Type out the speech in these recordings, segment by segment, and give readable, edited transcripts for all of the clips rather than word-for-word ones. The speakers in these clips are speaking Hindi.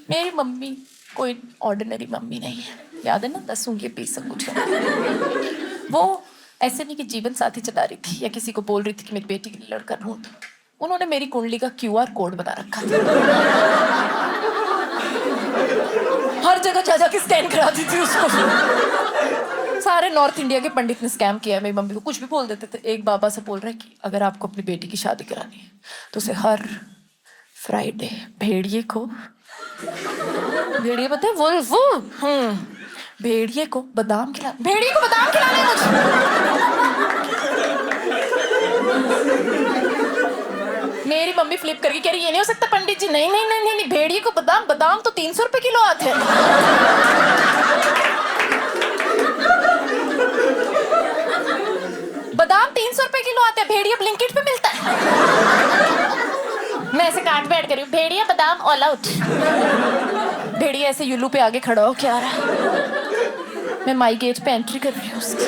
मेरी मम्मी कोई ऑर्डिनरी मम्मी नहीं है। याद है ना 10 ऊँगली पीस कुछ। वो ऐसे नहीं कि जीवन साथी चला रही थी या किसी को बोल रही थी कि मेरी बेटी के लिए लड़का ढूंढ। उन्होंने मेरी कुंडली का QR कोड बना रखा था। हर जगह जा जाके स्कैन कराती थी उसको। सारे नॉर्थ इंडिया के पंडित ने स्कैम किया है मेरी मम्मी को। कुछ भी बोल देते थे। एक बाबा से बोल रहे हैं कि अगर आपको अपनी बेटी की शादी करानी है तो उसे हर फ्राइडे भेड़िए को, भेड़िए पता है वो भेड़िए को बादाम खिलाने मुझे। मेरी मम्मी फ्लिप करके कह रही ये नहीं हो सकता पंडित जी। नहीं नहीं नहीं नहीं, भेड़िए को बादाम, बादाम तो 300 रुपए किलो आते हैं। बादाम 300 रुपए किलो आते हैं, भेड़िया ब्लिंकिट पे मिलता है। मैं ऐसे काट बैठ कर रही हूँ, भेड़िया बादाम ऑल आउट। भेड़िया ऐसे युल्लू पे आगे खड़ा हो क्या आ रहा है। मैं माई गेट पे एंट्री कर रही हूँ उसकी।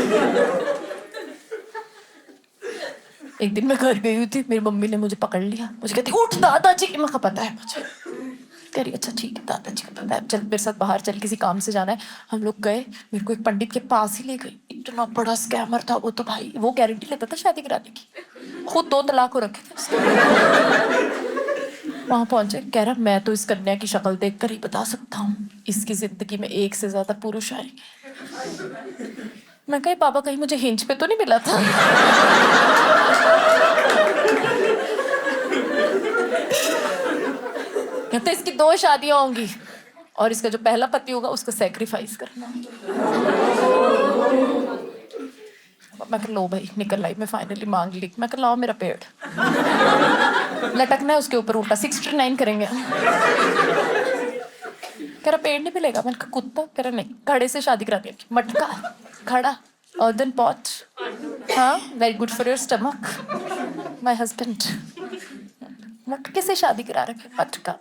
एक दिन मैं घर गई हुई थी, मेरी मम्मी ने मुझे पकड़ लिया। मुझे कहती उठ दादाजी की। मैं पता है मुझे। कह रही अच्छा ठीक है दादाजी को पता है, चल मेरे साथ बाहर चल, किसी काम से जाना है। हम लोग गए, मेरे को एक पंडित के पास ही ले गई। इतना बड़ा स्कैमर था वो तो भाई। वो गारंटी लेता था शादी कराने की, खुद 2 तलाक हो रखे थे। वहां पहुंचे, कह रहा मैं तो इस कन्या की शक्ल देखकर ही बता सकता हूँ इसकी जिंदगी में 1 से ज्यादा पुरुष आएंगे। मैं कही बाबा कहीं मुझे हिंज पे तो नहीं मिला था। कहते इसकी 2 शादियां होंगी और इसका जो पहला पति होगा उसका सैक्रिफाइस करना। मैं कह लो भाई निकल आई। मैं फाइनली मांग ली। मैं कह लाओ मेरा पेड़ लटकना है उसके ऊपर उल्टा 69 करेंगे। कह रहा पेड़ नहीं मिलेगा। मैंने कहा कुत्ता। कह रहा नहीं, घड़े से शादी करा दी। मटका, घड़ा, अर्दन पॉट। हाँ very good for your stomach my husband. मटके से शादी करा रखे। मटका।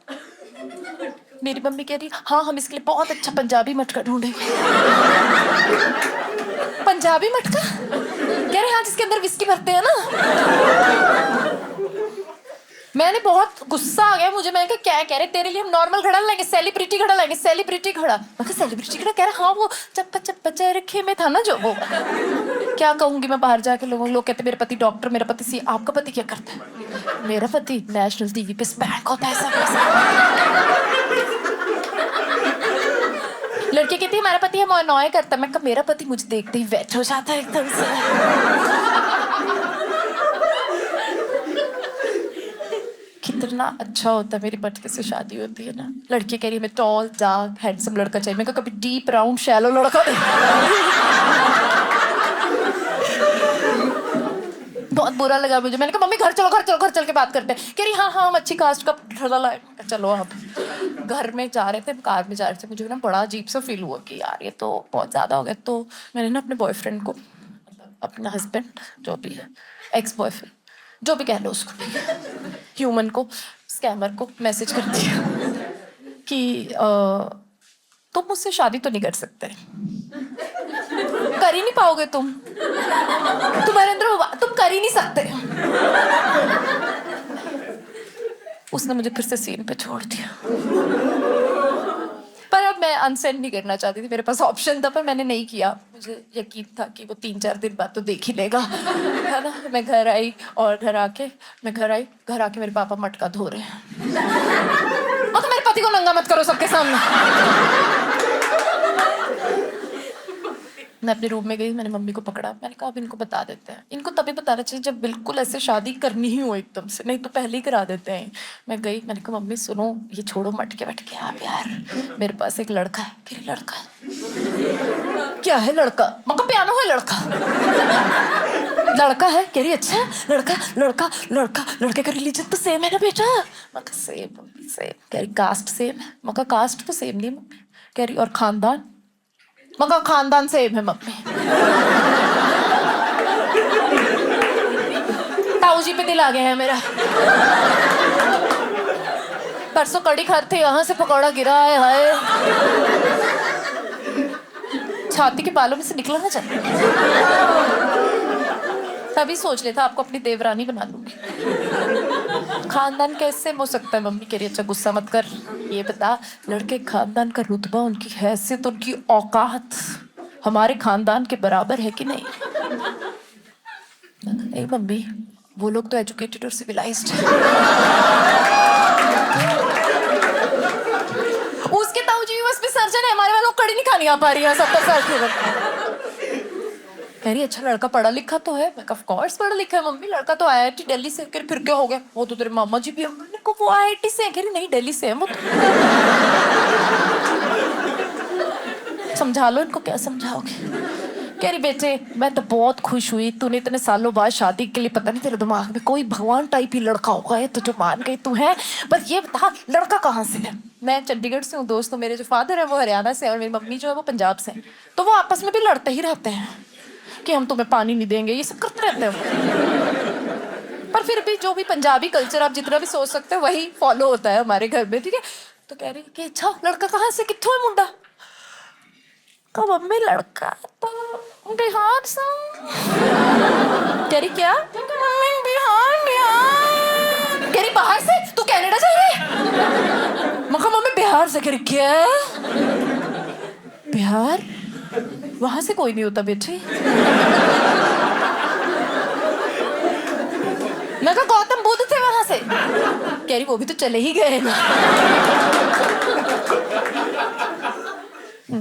मेरी मम्मी कह रही हाँ हम इसके लिए बहुत अच्छा पंजाबी मटका ढूंढेंगे। पंजाबी मटका? कह रहे हाँ जिसके अंदर विस्की भरते हैं ना। मैंने बहुत गुस्सा आ गया मुझे। मैंने कहा क्या कह रहे तेरे लिए हम नॉर्मल घड़ा लाएंगे, सेलिब्रिटी घड़ा लाएंगे। सेलिब्रिटी घड़ा? मैं कहा सेलिब्रिटी घड़ा? कह रहा हाँ वो चप्पा चप्पा चरखे में था ना जो वो। क्या कहूंगी मैं बाहर जाके। लोग कहते मेरा पति डॉक्टर, मेरा पति सी। आपका पति क्या करता है? मेरा पति नेशनल टीवी पे स्पैक होता है सब। लड़की कहती है हमारा पति हम अनॉय करता है। मैं कहा मेरा पति मुझे देखते ही वेट हो जाता है एकदम से। कितना अच्छा होता है मेरी मटके से शादी होती है ना। लड़की कह रही है मैं टॉल डार्क हैंडसम लड़का चाहिए। मैं कहा कभी डीप राउंड शैलो लड़का बहुत बुरा लगा मुझे। मैंने कहा मम्मी घर चल के बात करते हैं। कह रही हाँ हम अच्छी कास्ट का लड़का लाए। चलो आप। घर में जा रहे थे, कार में जा रहे थे, मुझे ना बड़ा अजीब सा फील हुआ कि यार ये तो बहुत ज्यादा हो गया। तो मैंने ना अपने बॉयफ्रेंड को, अपना हस्बैंड जो भी है, एक्स बॉयफ्रेंड जो भी कह लो उसको, ह्यूमन को, स्कैमर को मैसेज कर दिया कि तुम मुझसे शादी तो नहीं कर सकते, कर ही नहीं पाओगे तुम्हारे अंदर तुम कर ही नहीं सकते। उसने मुझे फिर से सीन पे छोड़ दिया। पर अब मैं अनसेंड नहीं करना चाहती थी, मेरे पास ऑप्शन था पर मैंने नहीं किया। मुझे यकीन था कि वो 3-4 दिन बाद तो देख ही लेगा, है ना। मैं घर आई और घर आके मेरे पापा मटका धो रहे हैं। और तो मेरे पति को नंगा मत करो सबके सामने। मैं अपने रूम में गई, मैंने मम्मी को पकड़ा। मैंने कहा अब इनको बता देते हैं। इनको तभी बताना चाहिए जब बिल्कुल ऐसे शादी करनी ही हो एकदम से, नहीं तो पहले ही करा देते हैं। मैं गई, मैंने कहा मम्मी सुनो ये छोड़ो मटके वटके आप यार, मेरे पास एक लड़का है। कह रही लड़का है? क्या है लड़का? मगर पियानो है लड़का। लड़का है? कह रही अच्छा लड़के का रिलीजन तो सेम है ना बेटा। मगर सेम मम्मी सेम। कह रही कास्ट सेम है? मगर कास्ट तो सेम नहीं मम्मी। कह रही और खानदान? मगर खानदान सेम है मम्मी। ताऊ जी पे दिल आ गया है मेरा। परसों कड़ी खाते यहाँ से पकौड़ा गिरा है, हाय छाती के बालों में से निकला ना चाहिए। तभी सोच लेता आपको अपनी देवरानी बना लूंगी। खानदान कैसे हो सकता है? मम्मी कह रही अच्छा गुस्सा मत कर, ये बता लड़के खानदान का रुतबा, उनकी हैसियत, उनकी औकात हमारे खानदान के बराबर है कि नहीं? नहीं मम्मी, वो लोग तो एजुकेटेड और सिविलाइज्ड है। उसके ताऊजी बस भी सर्जन है, हमारे वालों को कड़ी नहीं खानी आ पा रही है 70 साल की उम्र। कह रही अच्छा लड़का पढ़ा लिखा तो है। मैं ऑफ कोर्स पढ़ा लिखा है मम्मी, लड़का तो आईआईटी दिल्ली से। कह रही फिर क्या हो गया, वो तो तेरे मामा जी भी है। मैंने कहा वो आईआईटी से है। कह रही नहीं दिल्ली से है वो तो। समझा लो इनको, क्या समझाओगे? कह रही बेटे मैं तो बहुत खुश हुई, तूने इतने सालों बाद शादी के लिए, पता नहीं तेरे दिमाग में कोई भगवान टाइप ही लड़का होगा ये तो जो मान गई तू है। पर ये बता लड़का कहाँ से है? मैं चंडीगढ़ से हूँ दोस्तों, मेरे जो फादर है वो हरियाणा से और मेरी मम्मी जो है वो पंजाब से। तो वो आपस में भी लड़ते ही रहते हैं कि हम तुम्हें पानी नहीं देंगे, ये सब करते रहते हैं। पर फिर भी जो भी पंजाबी कल्चर आप जितना भी सोच सकते हो वही फॉलो होता है हमारे घर में, ठीक है। तो कह रही कि अच्छा लड़का कहाँ से, कित्थों है मुंडा? तो मम्मी लड़का तो बिहार से। कह रही क्या? मम्मी बिहार बिहार। कह रही बाहर से, तू कनाडा जा रही है? मम्मी बिहार से। कह रही क्या? बिहार वहां से कोई नहीं होता बेटे। मैं कहा गौतम बुद्ध थे वहां से। कह रही वो भी तो चले ही गए ना।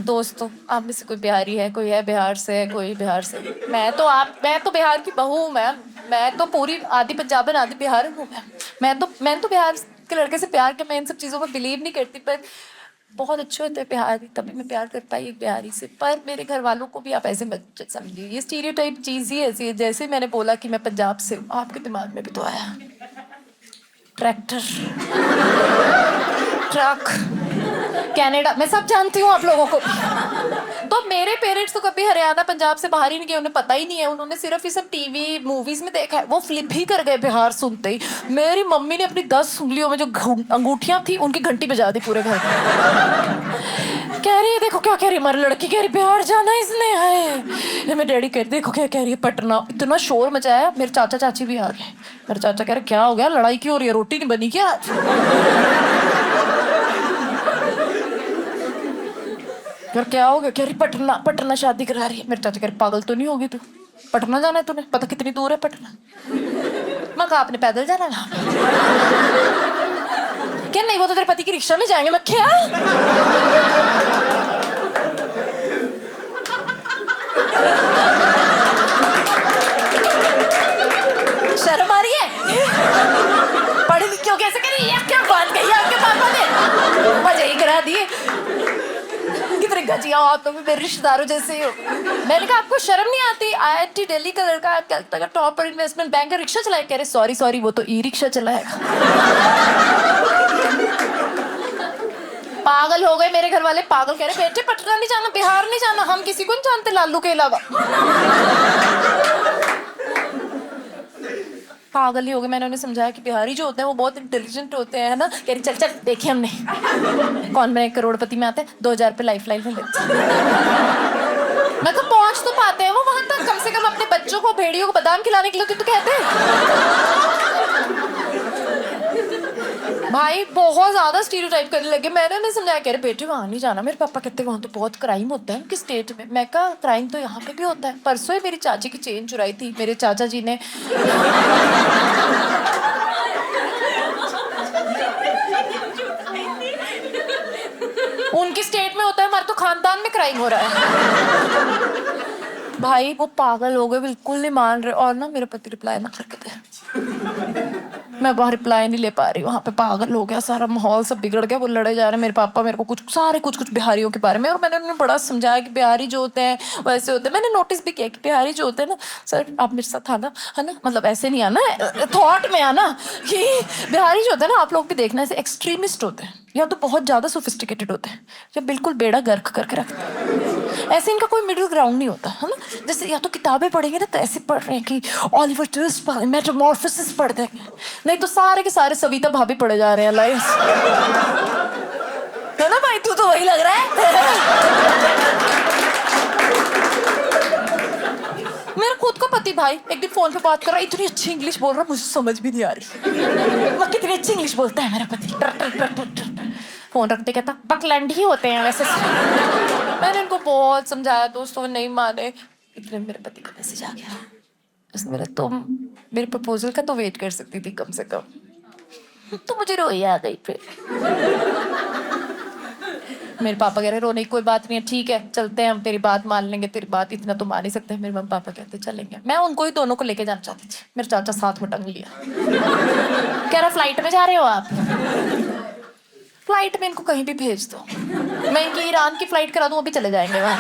दोस्तों आप में से कोई बिहारी है, कोई है बिहार से, कोई बिहार से? मैं तो बिहार की बहू हूँ मैम। मैं तो पूरी आधी पंजाबन आधी बिहारन हूँ मैम। मैं तो बिहार के लड़के से प्यार के, मैं इन सब चीज़ों में बिलीव नहीं करती, पर बहुत अच्छे होते हैं बिहारी, तभी मैं प्यार कर पाई एक बिहारी से। पर मेरे घर वालों को भी आप ऐसे मत समझिए, ये स्टीरियोटाइप चीज़ ही ऐसी है। जैसे मैंने बोला कि मैं पंजाब से हूँ, आपके दिमाग में भी तो आया ट्रैक्टर, ट्रक, कनाडा, मैं सब जानती हूँ आप लोगों को। तो मेरे पेरेंट्स तो कभी हरियाणा पंजाब से बाहर ही नहीं गए, उन्हें पता ही नहीं है। उन्होंने सिर्फ ये सब टीवी मूवीज में देखा है। वो फ्लिप ही कर गए बिहार सुनते ही। मेरी मम्मी ने अपनी 10 उंगलियों में जो अंगूठियां थी उनकी घंटी बजा दी पूरे घर में। कह रही है देखो क्या कह रही है हमारी लड़की, कह रही बिहार जाना इसने है। मेरे डैडी कह रहे देखो क्या कह रही है पटना। इतना शोर मचाया, मेरे चाचा चाची भी आ गए। मेरे चाचा कह रहे क्या हो गया, लड़ाई क्यों हो रही है, रोटी नहीं बनी क्या आज? यार क्या हो गया? कह रही पटना, पटना शादी करा रही है। मेरे चाचा कह रहे पागल तो नहीं होगी तू, पटना जाना है तूने, पता कितनी दूर है पटना? मैं कहा आपने पैदल जाना है? क्या नहीं वो तो तेरे पति की रिक्शा में जाएंगे। मैं क्या? शर्म आ रही है? पढ़ी लिखी हो कैसे करी? क्या बात कही आपके पापा ने, मजे ही करा दिए। कितने गजिया हो आप लोग, मेरे रिश्तेदारों जैसे ही हो। मैंने कहा आपको शर्म नहीं आती? आईआईटी दिल्ली का लड़का टॉप पर इन्वेस्टमेंट बैंक का रिक्शा चलाए। कह रहे सॉरी वो तो ई रिक्शा चलाएगा। पागल हो गए मेरे घर वाले, पागल। कह रहे बेटे पटना नहीं जाना, बिहार नहीं जाना, हम किसी को नहीं जानते लालू के अलावा। पागल ही हो गए। मैंने उन्हें समझाया कि बिहारी जो होते हैं वो बहुत इंटेलिजेंट होते हैं, है ना। कह रही चल चल देखे हमने कौन बने करोड़पति में आते हैं, 2000 रुपये लाइफ लाइन में लेते। मैं तो पहुंच तो पाते हैं वो वहां तक, कम से कम अपने बच्चों को, भेड़ियों को बादाम खिलाने के लिए तो कहते हैं। भाई बहुत ज्यादा स्टीरियोटाइप करने लगे। मैंने उन्हें समझाया, कह रहे बेटे वहां नहीं जाना। मेरे पापा कहते वहां तो बहुत क्राइम होता है उनकी स्टेट में। मैं कहा क्राइम तो यहाँ पे भी होता है। परसों ही मेरी चाची की चेन चुराई थी मेरे चाचा जी ने। उनकी स्टेट में होता है, हमारे तो खानदान में क्राइम हो रहा है। भाई वो पागल हो गए, बिल्कुल नहीं मान रहे। और ना मेरे पति रिप्लाई ना करके दे, मैं वहाँ रिप्लाई नहीं ले पा रही। वहाँ पे पागल हो गया, सारा माहौल सब बिगड़ गया। वो लड़े जा रहे हैं मेरे पापा मेरे को कुछ बिहारियों के बारे में। और मैंने उन्हें बड़ा समझाया कि बिहारी जो होते हैं वैसे होते हैं। मैंने नोटिस भी किया कि बिहारी जो होते हैं ना, सर आप मेरे साथ आना, है ना, मतलब ऐसे नहीं आना, थॉट में आना कि बिहारी जो होते हैं ना, आप लोग भी देखना, ऐसे एक्सट्रीमिस्ट होते हैं या तो बहुत ज्यादा सोफिस्टिकेटेड होते हैं या बिल्कुल बेड़ा गर्क करके रखते हैं। ऐसे इनका कोई मिडिल ग्राउंड नहीं होता, है ना। जैसे या तो किताबें पढ़ेंगे ना तो ऐसे पढ़ रहे हैं कि ऑलिवर ट्विस्ट, मेटामॉर्फोसिस पढ़ देंगे, नहीं तो सारे के सारे सविता भाभी पढ़े जा रहे हैं लाइफ, है ना। भाई तू तो वही लग रहा है। मेरे खुद को पता पति भाई एक दिन फोन पे बात कर रहा है, इतनी अच्छी इंग्लिश बोल रहा, मुझे समझ भी नहीं आ रही। मैं कितनी अच्छी इंग्लिश बोलता है मेरा पति। टर टर टर टर टर। फोन रखते कहता बकलैंड ही होते हैं वैसे। मैंने इनको बहुत समझाया दोस्तों, नहीं माने। इतने मेरे पति का मैसेज आ गया, उसने बोला तुम मेरे प्रपोजल का तो वेट कर सकती थी कम से कम। तो मुझे रोई आ गई फिर। मेरे पापा कह रहे रोने की कोई बात नहीं है, ठीक है चलते हैं, हम तेरी बात मान लेंगे, तेरी बात इतना तो मान ही सकते हैं। मेरे मम्मी पापा कहते चलेंगे। मैं उनको ही दोनों को लेके जाना चाहती थी, मेरे चाचा साथ में टंग लिया। कह रहा फ्लाइट में जा रहे हो आप? फ्लाइट में इनको कहीं भी भेज दो, मैं इनकी ईरान की फ्लाइट करा दूं, अभी चले जाएंगे वहां।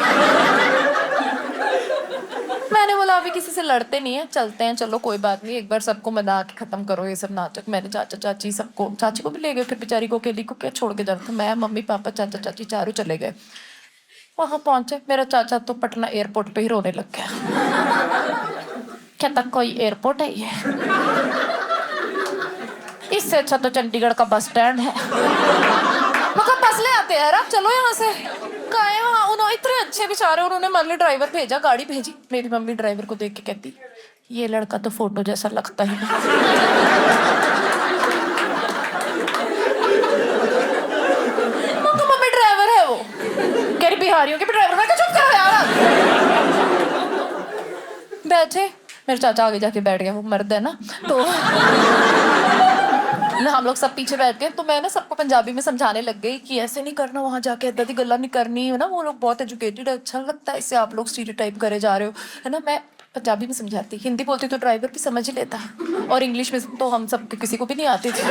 मैंने बोला अभी किसी से लड़ते नहीं है, चलते हैं, चलो कोई बात नहीं, एक बार सबको मना के खत्म करो ये सब नाटक। मैंने चाचा चाची सबको, चाची को भी ले गए, फिर बेचारी को अकेली को क्या छोड़ के जाना था। मैं मम्मी पापा चाचा चाची चारों चले गए। वहां पहुंचे, मेरा चाचा तो पटना एयरपोर्ट पे ही रोने लग गया। कहता कोई एयरपोर्ट है ये, इससे अच्छा तो चंडीगढ़ का बस स्टैंड है। मगर बस ले आते हैं यार, चलो यहाँ से। कहा है वहाँ, उन्होंने इतने अच्छे बेचारे, उन्होंने मान ली ड्राइवर भेजा, गाड़ी भेजी। मेरी मम्मी ड्राइवर को देख के कहती ये लड़का तो फोटो जैसा लगता ही नहीं। तो मम्मी ड्राइवर है वो, कह रही बिहारियों के भी ड्राइवर। मैं चुप करो यार। बैठे, मेरे चाचा आगे जाके बैठ गया, वो मर्द है ना, तो हम लोग सब पीछे बैठ गए। तो मैं ना सबको पंजाबी में समझाने लग गई कि ऐसे नहीं करना, वहां जाके इतना दी गल्ला नहीं करनी है ना, वो लोग बहुत एजुकेटेड है, अच्छा लगता है, इससे आप लोग स्टीरियोटाइप करे जा रहे हो, है ना। मैं पंजाबी में समझाती, हिंदी बोलती तो ड्राइवर भी समझ ही लेता, और इंग्लिश में तो हम सब किसी को भी नहीं आती थी।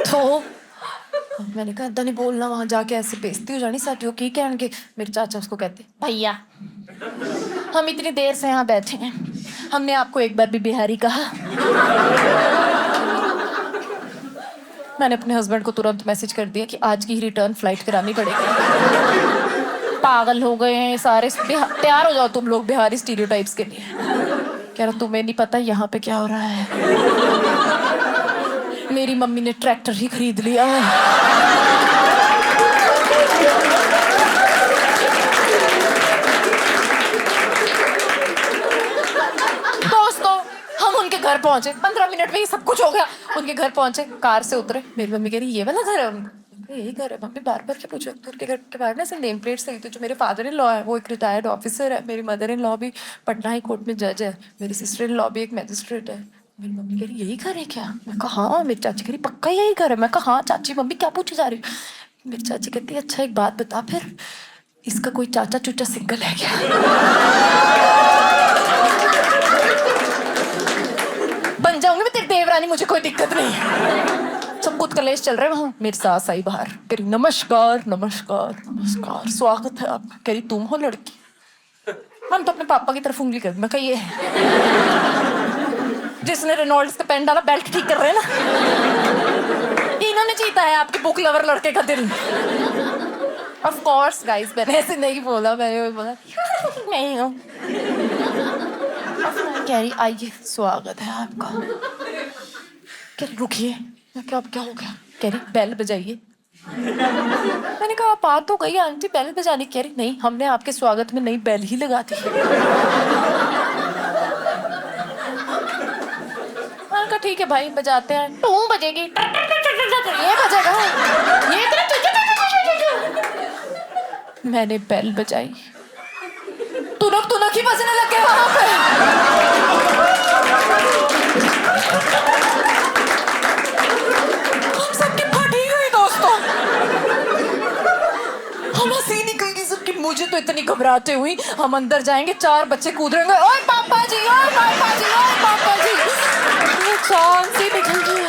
तो मैंने कहा इतना नहीं बोलना, वहां जाके ऐसे बेइज्जती हो जानी साथी हो की कहेंगे। मेरे चाचा उसको कहते भैया हम इतनी देर से यहाँ बैठे हैं, हमने आपको एक बार भी बिहारी कहा? मैंने अपने हस्बैंड को तुरंत मैसेज कर दिया कि आज की ही रिटर्न फ्लाइट करानी पड़ेगी। पागल हो गए हैं सारे, तैयार हो जाओ तुम लोग बिहारी स्टीरियोटाइप्स के लिए। कह रहा तुम्हें नहीं पता यहाँ पे क्या हो रहा है, मेरी मम्मी ने ट्रैक्टर ही खरीद लिया है। घर पहुंचे 15 मिनट में ही सब कुछ हो गया। उनके घर पहुंचे, कार से उतरे, मेरी मम्मी कह रही ये वाला घर है उनका? यही घर है। मम्मी बार बार क्या पूछो, उनके घर के बाहर ना ऐसे नेम प्लेट सही थी। जो मेरे फादर इन लॉ है वो एक रिटायर्ड ऑफिसर है, मेरी मदर इन लॉ भी पटना हाई कोर्ट में जज है, मेरी सिस्टर इन लॉ भी एक मैजिस्ट्रेट है। मेरी मम्मी कह रही यही घर है क्या? मैं कहा हाँ। मेरी चाची कह रही पक्का यही घर है? मैं कहा हाँ चाची। मम्मी क्या पूछी जा रही? मेरी चाची कहती अच्छा एक बात बता, फिर इसका कोई चाचा चूचा सिंगल है क्या? बन जाऊंगी मैं तेरी देवरानी, मुझे कोई दिक्कत नहीं है। सब कुछ कलेश चल रहे वहां। मेरी सास आई बाहर, कह रही नमस्कार नमस्कार नमस्कार, स्वागत है आपका। कह रही तुम हो लड़की? हम तो अपने पापा की तरफ उंगली कर, मैं कही जिसने रेनॉल्ड्स का पेन डाला बेल्ट ठीक कर रहे हैं ना, इन्होंने जीता है आपके बुक लवर लड़के का दिल। ऑफ कोर्स गाइस, मैंने ऐसे नहीं बोला, मैंने बोला नहीं हूँ। कह रही आइए स्वागत है आपका। कह रही रुकिए, मैं क्या अब क्या हो गया? कह रही बेल बजाइए। मैंने कहा बात तो गई आंटी, बेल बजानी। कह रही नहीं, हमने आपके स्वागत में नई बेल ही लगा दी। मैंने कहा ठीक है भाई बजाते हैं। टू बजेगी, ये बजेगा, ये मैंने बेल बजाई, तुनक तुनक ही बजने लगे वहां पे। हम सबकी फट ही गई दोस्तों, हम हंसी निकल गई सबकी। मुझे तो इतनी घबराहटे हुई, हम अंदर जाएंगे 4 बच्चे कूद रहे हैं, ओए पापा जी, ओए पापा जी, ओए पापा जी। चांद सी निकल गई।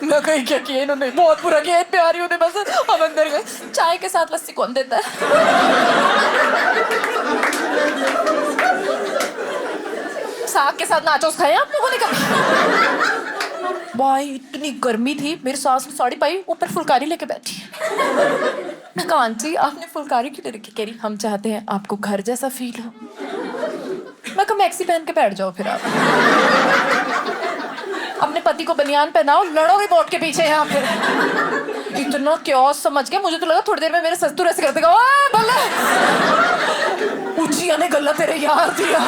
मैं कहीं क्या किया इन्होंने, बहुत बुरा किया प्यारी होने। बस हम अंदर गए, चाय के साथ लस्सी कौन देता है? साग के साथ नाचोस खाए आप लोगों ने कभी? भाई इतनी गर्मी थी, मेरी सास ने साड़ी पाई, ऊपर फुलकारी लेके बैठी। मैं कहा आंटी आपने फुलकारी क्यों ले रखी? कह रही हम चाहते हैं आपको घर जैसा फील हो। मैं कहा मैक्सी पहन के बैठ जाओ फिर आप, अपने पति को बनियान पहनाओ, लड़ो रिमोट के पीछे यहाँ पे। इतना क्योस समझ गया, मुझे तो लगा थोड़ी देर में मेरे ससुर ऐसे कर देगा, ओए बल्ले उचिया ने गला तेरे यार दिया।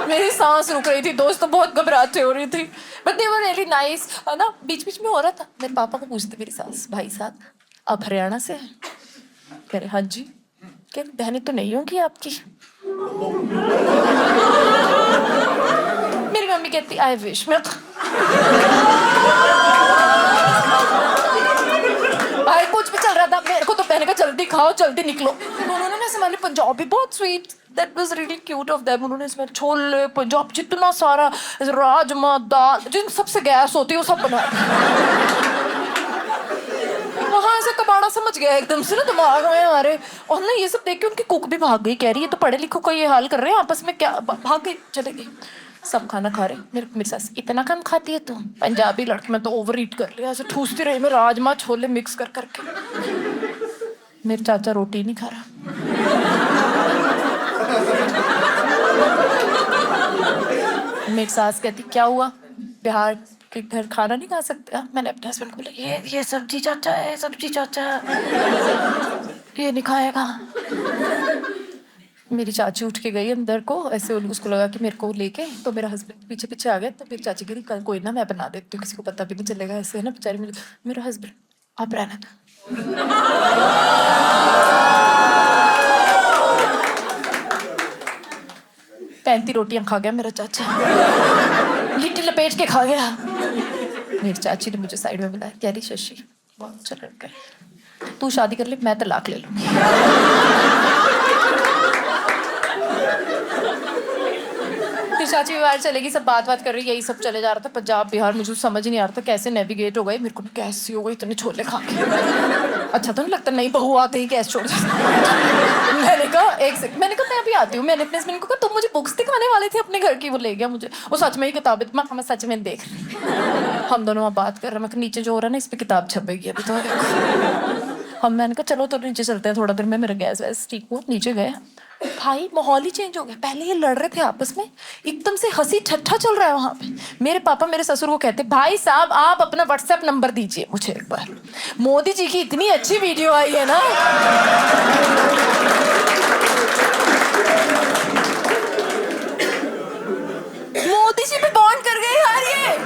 मेरी सांस रुक रही थी, दोस्त तो बहुत घबराहट हो रही थी, but they were really nice. है ना, बीच बीच में हो रहा था, मेरे पापा को पूछते मेरी सास, भाई साहब आप हरियाणा से हैं? कह रहे हाँ जी। कह रहे बहनें तो नहीं होंगी आपकी? मेरी मम्मी कहती आई विश। मैं भाई कुछ भी चल रहा था, मेरे को तो कहने का जल्दी खाओ जल्दी निकलो। तो उन्होंने ना हमारे पंजाबी बहुत sweet, that was really cute of them. उन्होंने इसमें छोले पंजाब जितना सारा राजमा दाल जिन सबसे गैस होती है वो सब बनाया। वहाँ ऐसे कबाड़ा समझ गया एकदम से ना दिमाग में हमारे। और ना ये सब देख के उनकी कुक भी भाग गई, कह रही है तो पढ़े लिखो का ये हाल कर रहे हैं आपस में क्या, भाग गई चले गई। सब खाना खा रहे, मेरी सास इतना कम खाती है तुम? पंजाबी लड़की में तो ओवर ईट कर लिया, ऐसे ठूसती रही मैं राजमा छोले मिक्स कर करके। मेरे चाचा रोटी नहीं खा रहा। मेरी सास कहती क्या हुआ, बिहार के घर खाना नहीं खा सकते? मैंने अपने हस्बैंड को बोला ये सब्जी चाचा है, सब्जी चाचा ये नहीं खाएगा। मेरी चाची उठ के गई अंदर को, ऐसे उसको लगा कि मेरे को लेके, तो मेरा हस्बैंड पीछे पीछे आ गया। तो मेरी चाची कह रही कल कोई ना मैं बना देती हूँ, किसी को पता भी नहीं चलेगा, ऐसे है ना बेचारी। मेरा हस्बैंड आप रहना था। 35 रोटियां खा गया मेरा चाचा, लिट्टी लपेट के खा गया। मेरी चाची ने मुझे साइड में बुलाया, कह रही शशि बहुत अच्छा लड़का है, तू शादी कर ले मैं तलाक ले लूंगी। फिर चाची बाहर चलेगी, सब बात कर रही, यही सब चले जा रहा था पंजाब बिहार, मुझे समझ नहीं आ रहा था कैसे नेविगेट हो गए। मेरे को कैसे हो गई इतने छोले खा के। अच्छा तो नहीं लगता नई बहू आते ही कैसे छोड़ जाती। मैंने कहा मैंने कहा मैं अभी आती हूँ। मैंने अपने हस्बैंड को कहा तुम मुझे बुक्स दिखाने वाले थे अपने घर की, वो ले गया मुझे। वो सच में ही किताबें, मैं सच में देख रही। हम दोनों वहाँ बात कर रहे हैं, मैं नीचे जो हो रहा है ना इस पर किताब छपेगी अभी तो। मैंने कहा चलो तो नीचे चलते हैं, थोड़ा देर में मेरा गैस वैस ठीक हुआ, नीचे गए। भाई माहौल ही चेंज हो गया। पहले ये लड़ रहे थे आपस में, एकदम से हंसी ठट्ठा चल रहा है वहां पे। मेरे पापा मेरे ससुर को कहते भाई साहब आप अपना व्हाट्सएप नंबर दीजिए मुझे एक बार, मोदी जी की इतनी अच्छी वीडियो आई है ना। मोदी जी पे बॉन्ड कर गए यार ये।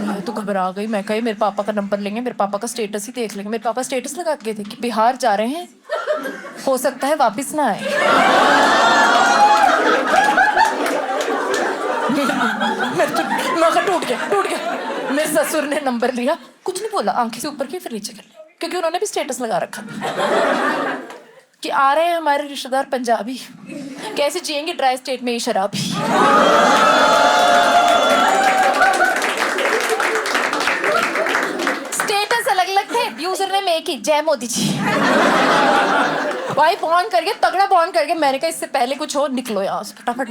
मैं तो घबरा गई, मैं कही मेरे पापा का नंबर लेंगे, मेरे पापा का स्टेटस ही देख लेंगे। मेरे पापा स्टेटस लगा के थे कि बिहार जा रहे हैं, हो सकता है वापस ना आए। टूट गया। मेरे ससुर ने नंबर लिया, कुछ नहीं बोला, आंखें से ऊपर की फिर नीचे कर लिया, क्योंकि उन्होंने भी स्टेटस लगा रखा कि आ रहे हैं हमारे रिश्तेदार पंजाबी, कैसे जिएंगे ड्राई स्टेट में ये शराबी। स्टेटस अलग अलग थे, यूजर नेम एक ही, जय मोदी जी। भाई बॉन्ड करके तगड़ा बॉन्ड करके मैंने कहा इससे पहले कुछ हो, निकलो यहाँ से, फटाफट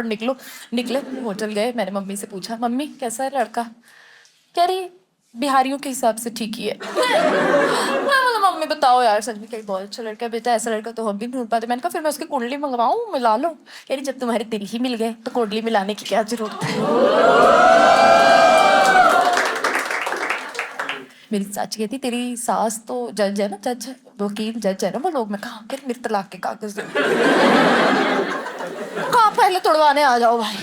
निकलो। निकले, होटल गए, मैंने मम्मी से पूछा मम्मी कैसा है लड़का? कह रही बिहारियों के हिसाब से ठीक ही है। मैं बोला मम्मी बताओ यार सच में, कहीं बहुत अच्छा लड़का है बेटा, ऐसा लड़का तो हम भी ढूंढ पाते। मैंने कहा फिर मैं उसकी कुंडली मंगवाऊं, मिला लो। कह रही जब तुम्हारे दिल ही मिल गए तो कुंडली मिलाने की क्या जरूरत है। मेरी चाची कहती तेरी सास तो जज है ना, जज वकील जज है ना वो लोग। मैं कहा मेरे तलाक के कागज दो। कहा पहले तोड़वाने आ जाओ भाई।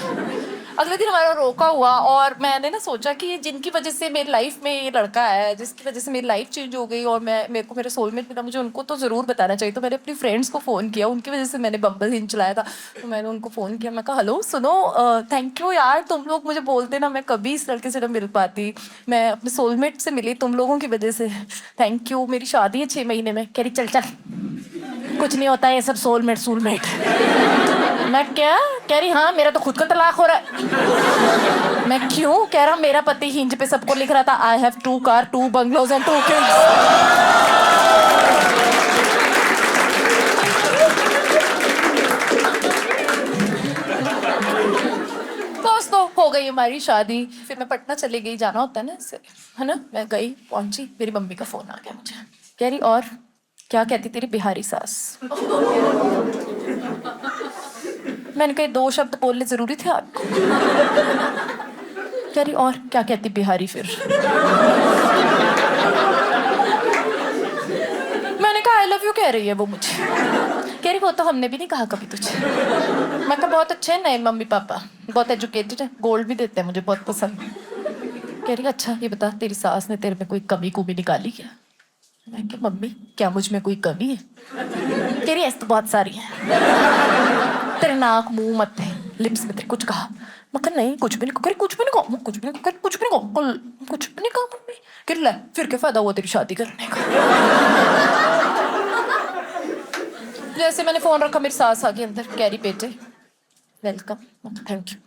अगले दिन हमारा रोका हुआ और मैंने ना सोचा कि जिनकी वजह से मेरी लाइफ में ये लड़का है, जिसकी वजह से मेरी लाइफ चेंज हो गई और मेरे को मेरा सोलमेट मिला, मुझे उनको तो ज़रूर बताना चाहिए। तो मैंने अपनी फ्रेंड्स को फ़ोन किया, उनकी वजह से मैंने बम्बल हिंज चलाया था। तो मैंने उनको फ़ोन किया, मैं कहा हेलो सुनो, थैंक यू यार, तुम लोग मुझे बोलते ना, मैं कभी इस लड़के से ना मिल पाती, मैं अपने सोलमेट से मिली तुम लोगों की वजह से, थैंक यू। मेरी शादी है 6 महीने में। कह रही चल कुछ नहीं होता है ये सब सोलमेट। मैं क्या? कह रही हाँ मेरा तो खुद का तलाक हो रहा है। मैं क्यों? कह रहा मेरा पति हिंज पे सबको लिख रहा था I have 2 car 2 bungalows and 2 kids. दोस्तों हो गई हमारी शादी, फिर मैं पटना चली गई, जाना होता है ना इससे, है ना। मैं गई पहुंची, मेरी मम्मी का फोन आ गया मुझे, कह रही और क्या कहती तेरी बिहारी सास? मैंने कहा 2 शब्द बोलने जरूरी थे आपको? कह रही और क्या कहती बिहारी फिर? मैंने कहा आई लव यू कह रही है वो मुझे। कह रही वो तो हमने भी नहीं कहा कभी तुझे। मैं कहा बहुत अच्छे हैं नए मम्मी पापा, बहुत एजुकेटेड है, गोल्ड भी देते हैं, मुझे बहुत पसंद। कह रही अच्छा ये बता तेरी सास ने तेरे में कोई कमी कुमी निकाली क्या? मैं कहा मम्मी क्या मुझ में कोई कमी है? कह रही ऐसे तो बहुत सारी है, तेरे नाक मुंह मत्थे लिप्स में तेरे कुछ कहा? मैं कहा नहीं कुछ भी नहीं कहा। कुछ भी नहीं कहा, कुछ भी नहीं कहा, कुछ भी नहीं कहा, कुछ भी नहीं कहा मम्मी। कह ले फिर क्या फायदा हुआ तेरी शादी करने का? जैसे मैंने फोन रखा मेरी सास आ गई अंदर, कह रही बेटे वेलकम। Thank you.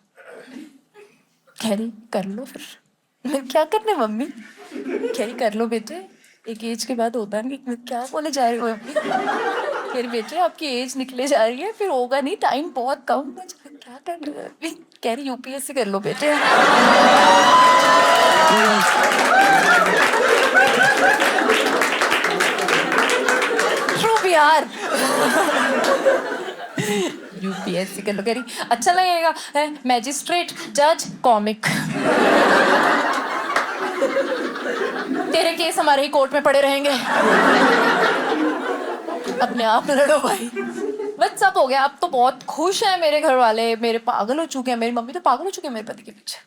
कह रही कर लो फिर। मैं क्या करने मम्मी? कह रही कर लो बेटे, एक एज के बाद होता नहीं। मैं क्या बोले जा रही हो मम्मी? कह रही बेटे आपकी एज निकले जा रही है, फिर होगा नहीं, टाइम बहुत कम है। क्या कर रही हो अभी? कह रही यूपीएससी कर लो बेटे। यार यूपीएससी कर लो। कह रही अच्छा लगेगा है मैजिस्ट्रेट जज कॉमिक। तेरे केस हमारे ही कोर्ट में पड़े रहेंगे। अपने आप लड़ो भाई। बस सब हो गया। अब तो बहुत खुश है मेरे घर वाले, मेरे पागल हो चुके हैं, मेरी मम्मी तो पागल हो चुके हैं मेरे पति के पीछे।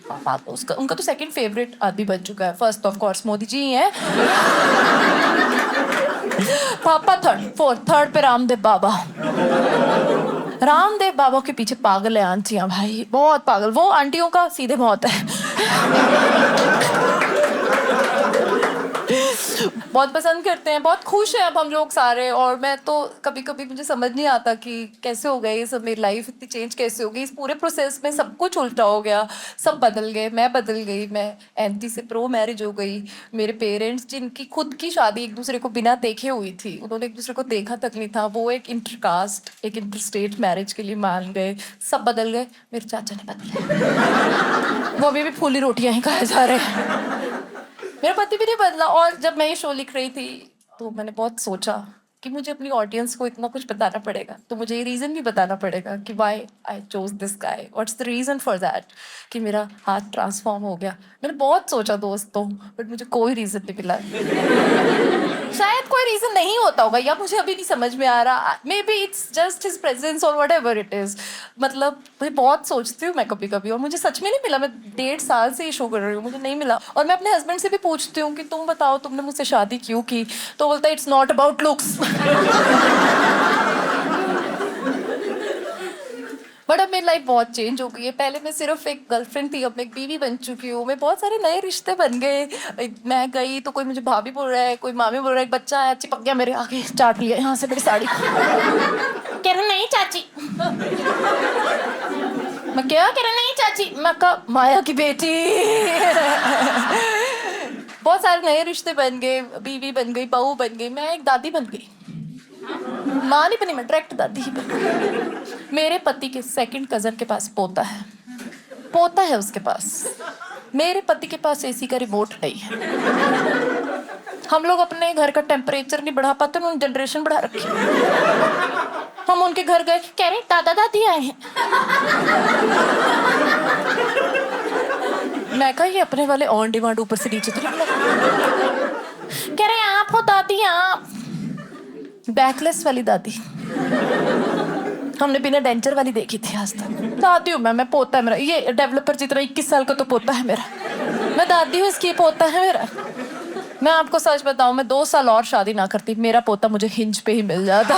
पापा तो उसका उनका तो सेकंड फेवरेट आदमी बन चुका है। First of course Modi ji ही है, पापा थर्ड पे रामदेव बाबा। रामदेव बाबा के पीछे पागल है आंटियां भाई, बहुत पागल। वो आंटियों का सीधे मौत है। बहुत पसंद करते हैं, बहुत खुश हैं अब हम लोग सारे। और मैं तो कभी कभी मुझे समझ नहीं आता कि कैसे हो गई ये सब, मेरी लाइफ इतनी चेंज कैसे हो गई। इस पूरे प्रोसेस में सब कुछ उल्टा हो गया, सब बदल गए, मैं बदल गई, मैं एंटी से प्रो मैरिज हो गई। मेरे पेरेंट्स जिनकी खुद की शादी एक दूसरे को बिना देखे हुई थी, उन्होंने एक दूसरे को देखा तक नहीं था, वो एक इंटरकास्ट एक इंटरस्टेट मैरिज के लिए मान गए। सब बदल गए। मेरे चाचा ने बदले, वो अभी भी फूली रोटियां ही खाए जा रहे हैं। मेरा पति भी नहीं बदला। और जब मैं ये शो लिख रही थी तो मैंने बहुत सोचा कि मुझे अपनी ऑडियंस को इतना कुछ बताना पड़ेगा, तो मुझे ये रीज़न भी बताना पड़ेगा कि why I chose this guy, what's the reason for that कि मेरा हाथ ट्रांसफॉर्म हो गया। मैंने बहुत सोचा दोस्तों, बट मुझे कोई रीज़न नहीं मिला। शायद कोई रीज़न नहीं होता होगा, या मुझे अभी नहीं समझ में आ रहा। May be it's just his presence और वट एवर इट इज़। मतलब मुझे बहुत सोचती हूँ मैं कभी कभी, और मुझे सच में नहीं मिला। मैं 1.5 साल से ये शो कर रही हूँ, मुझे नहीं मिला। और मैं अपने हस्बैंड से भी पूछती हूँ कि तुम बताओ तुमने मुझसे शादी क्यों की, तो बोलता है it's not about looks. But अब मेरी लाइफ बहुत चेंज हो गई है। पहले मैं सिर्फ एक गर्लफ्रेंड थी, अब मैं एक बीवी बन चुकी हूँ। मैं बहुत सारे नए रिश्ते बन गए। मैं गई तो कोई मुझे भाभी बोल रहा है, कोई मामी बोल रहा है, एक बच्चा आया चिपक गया मेरे आगे, चाट लिया यहाँ से मेरी साड़ी। कह रहे नहीं चाची। मैं क्या कह रहा नहीं चाची? मैं कहा माया की बेटी। बहुत सारे नए रिश्ते बन गए, बीवी बन गई, बहू बन गई, मैं एक दादी बन गई। माँ नहीं बनी मैं, डायरेक्ट दादी ही बन गई। मेरे पति के सेकंड कजन के पास पोता है, पोता है उसके पास। मेरे पति के पास एसी का रिमोट नहीं है। हम लोग अपने घर का टेम्परेचर नहीं बढ़ा पाते, उन्होंने जनरेशन बढ़ा रखी। हम उनके घर गए, कह रहे दादा दादी आए हैं। मैं कहा ये अपने वाले ऑन डिमांड ऊपर से नीचे तो नहीं। कह रहे आप हो दादी आप? बैकलेस वाली दादी हमने बिना डेंचर वाली देखी थी आज तक। दादी हूँ मैं पोता है मेरा। ये डेवलपर जितना 21 साल का तो पोता है मेरा। मैं दादी हूँ, इसकी पोता है मेरा। मैं आपको सच बताऊं, मैं 2 साल और शादी ना करती, मेरा पोता मुझे हिंज पे ही मिल जाता।